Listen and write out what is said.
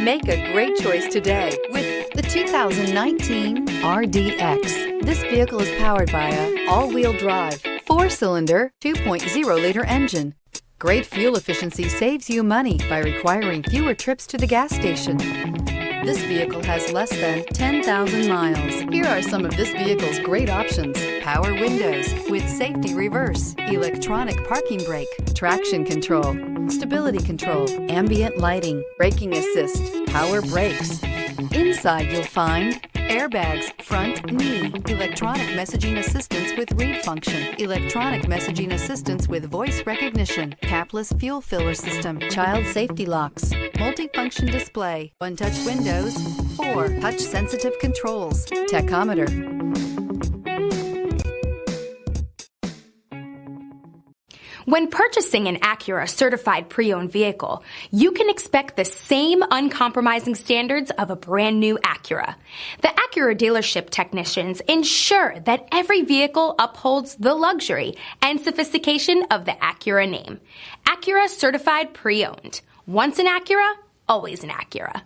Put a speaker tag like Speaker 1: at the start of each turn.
Speaker 1: Make a great choice today with the 2019 RDX. This vehicle is powered by a all-wheel drive, 4-cylinder, 2.0-liter engine. Great fuel efficiency saves you money by requiring fewer trips to the gas station. This vehicle has less than 10,000 miles. Here are some of this vehicle's great options: power windows with safety reverse, electronic parking brake, traction control, stability control, ambient lighting, braking assist, power brakes. Inside you'll find airbags, front knee, electronic messaging assistance with read function, electronic messaging assistance with voice recognition, capless fuel filler system, child safety locks, multifunction display, one-touch windows, 4 touch-sensitive controls, tachometer.
Speaker 2: When purchasing an Acura certified pre-owned vehicle, you can expect the same uncompromising standards of a brand new Acura. The Acura dealership technicians ensure that every vehicle upholds the luxury and sophistication of the Acura name. Acura certified pre-owned. Once an Acura, always an Acura.